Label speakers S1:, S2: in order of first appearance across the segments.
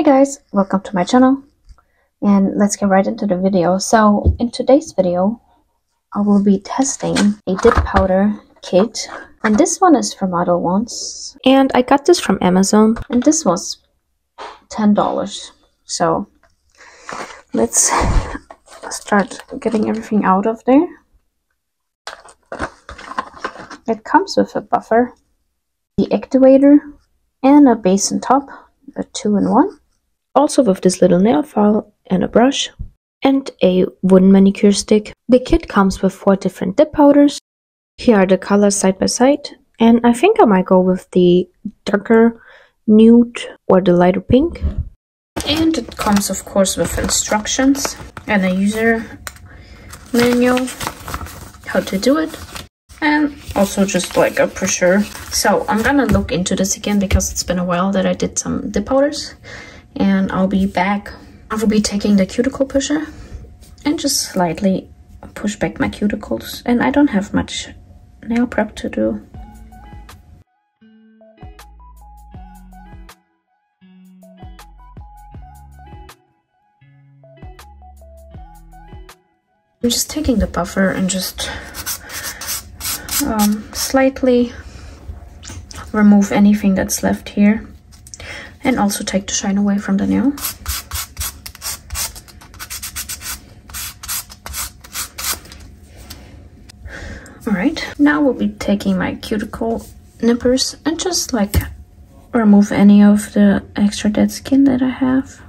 S1: Hi guys, welcome to my channel and let's get right into the video. So in today's video I will be testing a dip powder kit, and this one is from Model Ones and I got this from Amazon and this was $10. So let's start getting everything out of there. It comes with a buffer, the Activator, and a base and top, a 2-in-1. Also with this little nail file and a brush and a wooden manicure stick. The kit comes with 4 different dip powders. Here are the colors side by side, and I think I might go with the darker nude or the lighter pink. And it comes of course with instructions and a user manual how to do it, and also just like a brochure. So I'm gonna look into this again because it's been a while that I did some dip powders. And I'll be back. I will be taking the cuticle pusher and just slightly push back my cuticles. And I don't have much nail prep to do. I'm just taking the buffer and just slightly remove anything that's left here. And also take the shine away from the nail. Alright, now we'll be taking my cuticle nippers and just like remove any of the extra dead skin that I have.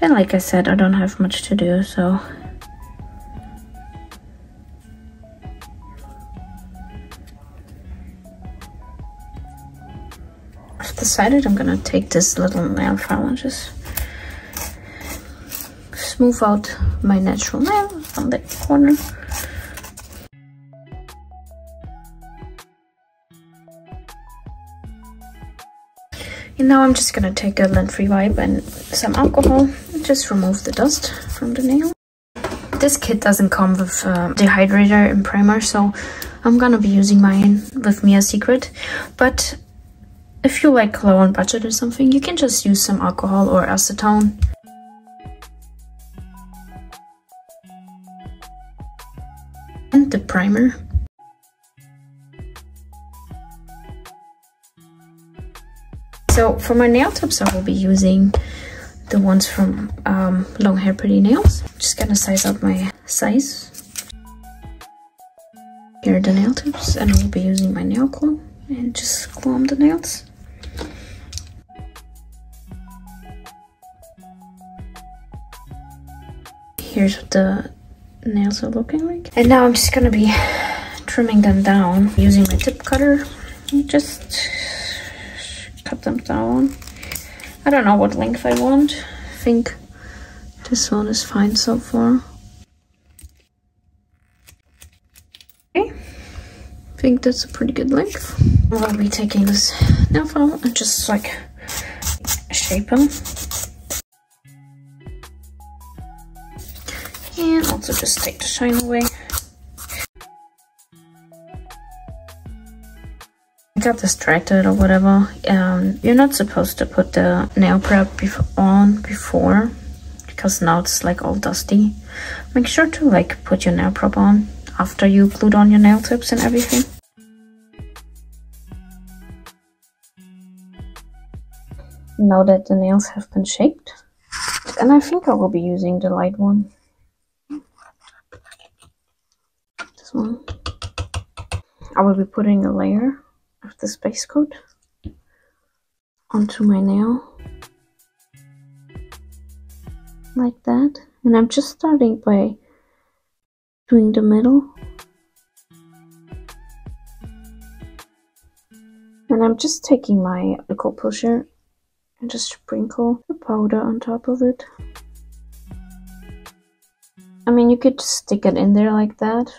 S1: And like I said, I don't have much to do, so I've decided I'm gonna take this little nail file and just smooth out my natural nail from that corner. And now I'm just gonna take a lint-free wipe and some alcohol and just remove the dust from the nail. This kit doesn't come with dehydrator and primer, so I'm gonna be using mine with Mia Secret. But if you're like low on budget or something, you can just use some alcohol or acetone. And the primer. So for my nail tips, I will be using the ones from Long Hair Pretty Nails. I'm just gonna size up my size. Here are the nail tips, and I will be using my nail glue and just glue on the nails. Here's what the nails are looking like. And now I'm just gonna be trimming them down using my tip cutter. Just cut them down. I don't know what length I want. I think this one is fine so far. Okay, I think that's a pretty good length. I'll be taking this nail file and just like shape them. And also just take the shine away. I got distracted or whatever. You're not supposed to put the nail prep on before, because now it's like all dusty. Make sure to like put your nail prep on after you glued on your nail tips and everything. Now that the nails have been shaped, and I think I will be using the light one. This one. I will be putting a layer of this base coat onto my nail. Like that. And I'm just starting by doing the middle. And I'm just taking my cuticle pusher and just sprinkle the powder on top of it. I mean, you could just stick it in there like that.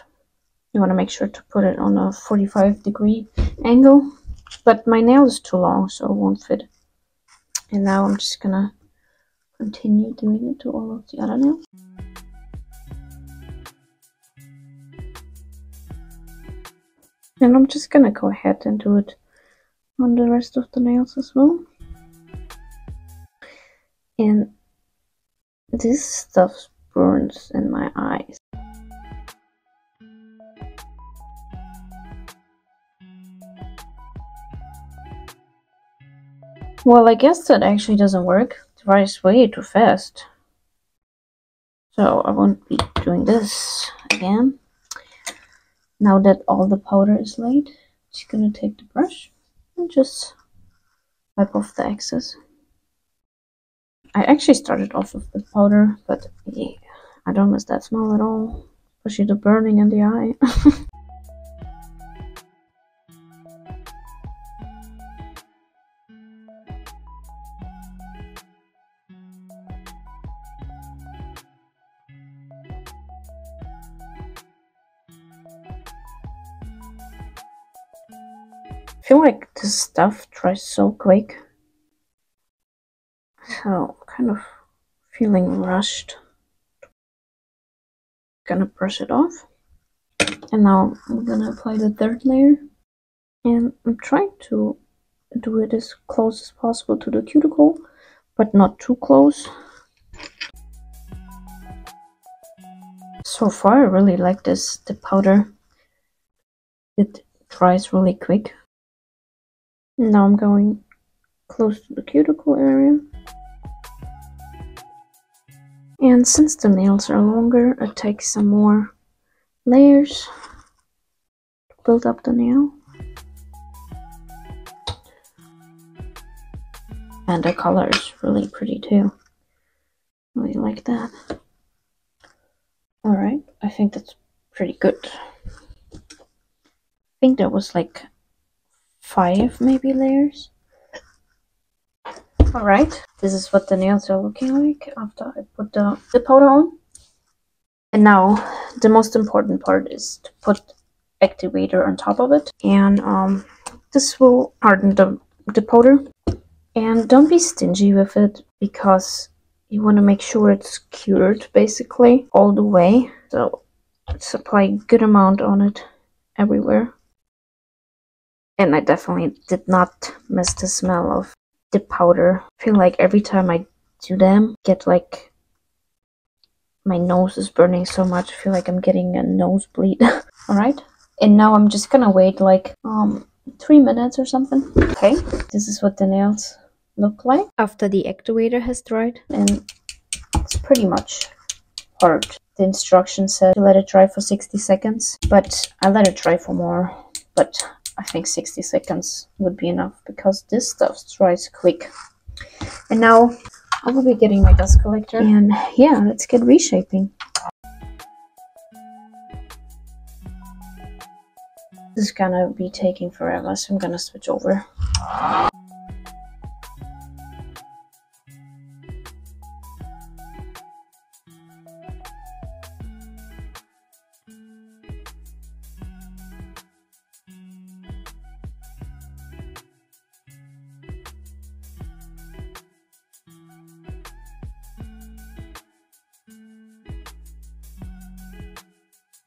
S1: You want to make sure to put it on a 45-degree angle. But my nail is too long, so it won't fit. And now I'm just gonna continue doing it to all of the other nails. And I'm just gonna go ahead and do it on the rest of the nails as well. And this stuff burns in my eyes. Well, I guess that actually doesn't work. It dries way too fast. So I won't be doing this again. Now that all the powder is laid, just gonna take the brush and just wipe off the excess. I actually started off with the powder, but yeah, I don't miss that smell at all. Especially the burning in the eye. I feel like this stuff dries so quick. So I'm kind of feeling rushed. Gonna brush it off. And now I'm gonna apply the third layer. And I'm trying to do it as close as possible to the cuticle, but not too close. So far I really like this, the powder. It dries really quick. Now I'm going close to the cuticle area. And since the nails are longer, I take some more layers to build up the nail. And the color is really pretty too. Really like that. Alright, I think that's pretty good. I think there was like 5 maybe layers. Alright, this is what the nails are looking like after I put the powder on. And now the most important part is to put Activator on top of it. And this will harden the powder. And don't be stingy with it, because you want to make sure it's cured basically all the way. So just apply a good amount on it everywhere. And I definitely did not miss the smell of the powder. I feel like every time I do them, get like my nose is burning so much. I feel like I'm getting a nosebleed. Alright, and now I'm just gonna wait like 3 minutes or something. Okay, this is what the nails look like after the Activator has dried, and it's pretty much hard. The instructions said to let it dry for 60 seconds, but I let it dry for more. But I think 60 seconds would be enough, because this stuff dries quick. And now I will be getting my dust collector, and yeah, let's get reshaping. This is gonna be taking forever, so I'm gonna switch over.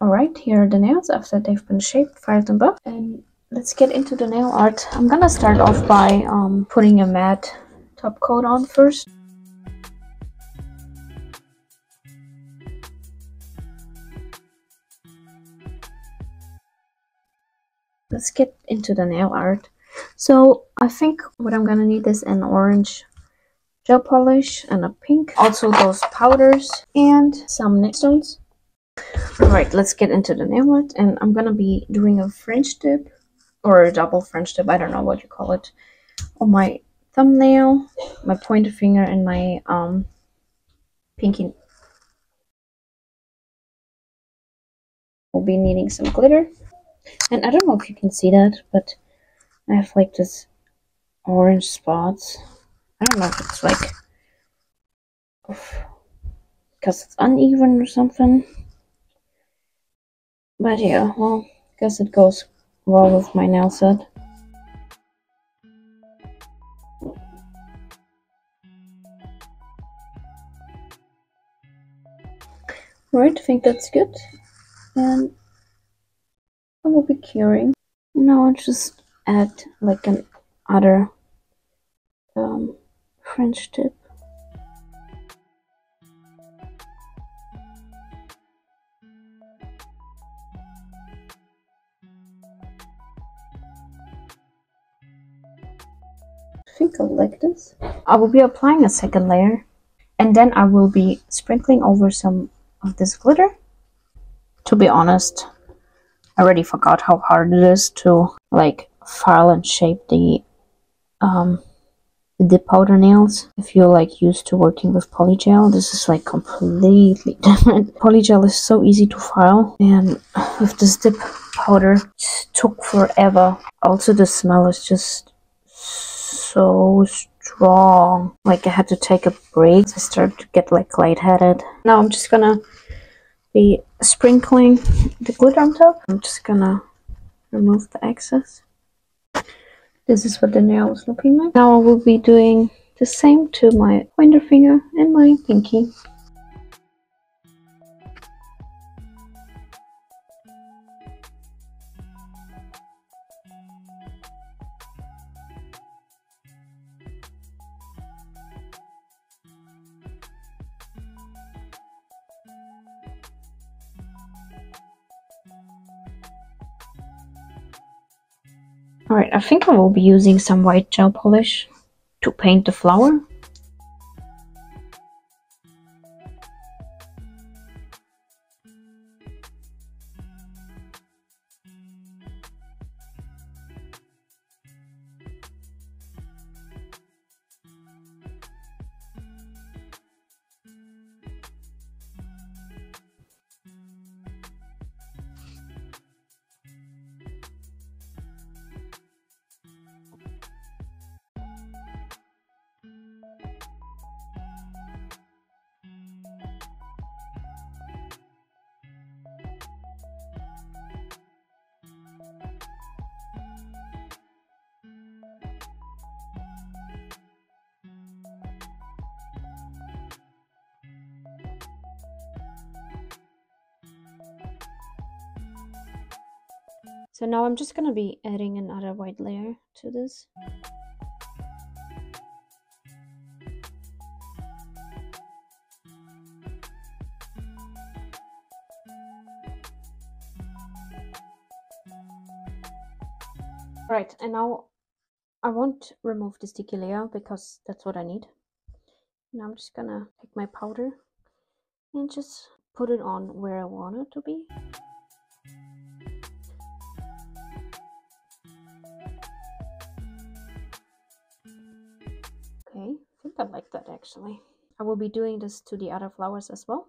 S1: Alright, here are the nails after they've been shaped, filed and buffed. And let's get into the nail art. I'm gonna start off by putting a matte top coat on first. Let's get into the nail art. So I think what I'm gonna need is an orange gel polish and a pink. Also those powders and some Rhinestones. Alright, let's get into the nail art, and I'm gonna be doing a French tip, or a double French tip, I don't know what you call it, on my thumbnail, my pointer finger, and my pinky. We'll be needing some glitter, and I don't know if you can see that, but I have like this orange spots. I don't know if it's like because it's uneven or something. But yeah, well, I guess it goes well with my nail set. Right, I think that's good. And I will be curing. Now I'll just add like an other French tip. think I like this. I will be applying a second layer, and then I will be sprinkling over some of this glitter. To be honest, I already forgot how hard it is to like file and shape the dip powder nails. If you're like used to working with polygel, this is like completely different. Polygel is so easy to file, and with this dip powder it took forever. Also the smell is just so strong. Like I had to take a break. I started to get like lightheaded. Now I'm just gonna be sprinkling the glitter on top. I'm just gonna remove the excess. This is what the nail is looking like. Now I will be doing the same to my pointer finger and my pinky. Alright, I think I will be using some white gel polish to paint the flower. So now I'm just gonna be adding another white layer to this. Right, and now I won't remove the sticky layer because that's what I need. Now I'm just gonna take my powder and just put it on where I want it to be. Okay, I think I like that actually. I will be doing this to the other flowers as well.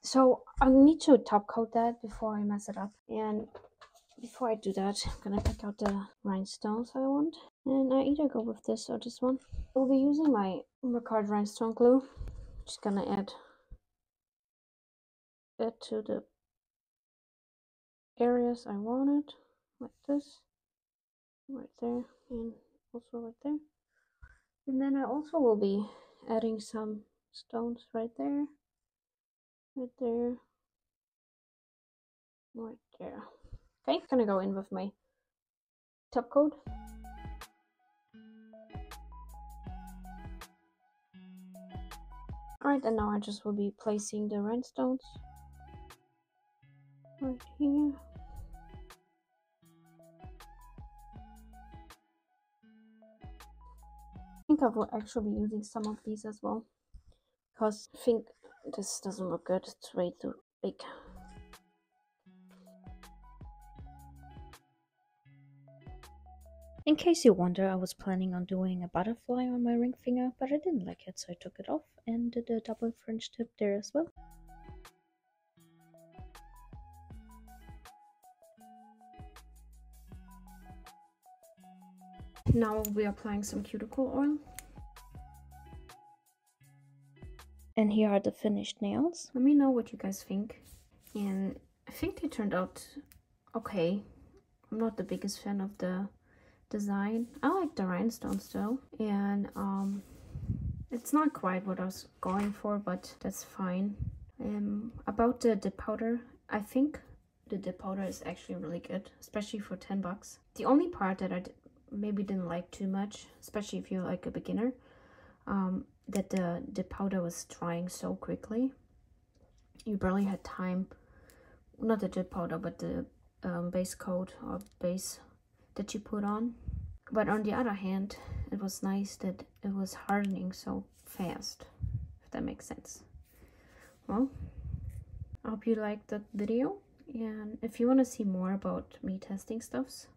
S1: So I need to top coat that before I mess it up. And before I do that, I'm gonna pick out the rhinestones I want. And I either go with this or this one. I'll be using my Ricard rhinestone glue. Just gonna add it to the areas I wanted, like this, right there, and also right there. And then I also will be adding some stones right there, right there, right there. Okay, gonna go in with my top coat. Alright, and now I just will be placing the rhinestones right here. I think I will actually be using some of these as well, because I think this doesn't look good, it's way too big. In case you wonder, I was planning on doing a butterfly on my ring finger, but I didn't like it, so I took it off and did a double French tip there as well. Now we're applying some cuticle oil. And here are the finished nails. Let me know what you guys think. And I think they turned out okay. I'm not the biggest fan of the design. I like the rhinestones though. And it's not quite what I was going for, but that's fine. About the dip powder, I think the dip powder is actually really good, especially for 10 bucks. The only part that I maybe didn't like too much, especially if you're like a beginner, that the dip powder was drying so quickly. You barely had time, not the dip powder, but the base coat or base that you put on. But on the other hand, it was nice that it was hardening so fast, if that makes sense. Well, I hope you liked that video, and if you want to see more about me testing stuffs,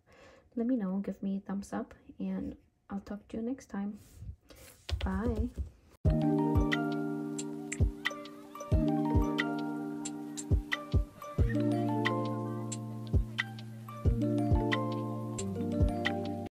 S1: let me know, give me a thumbs up, and I'll talk to you next time. Bye.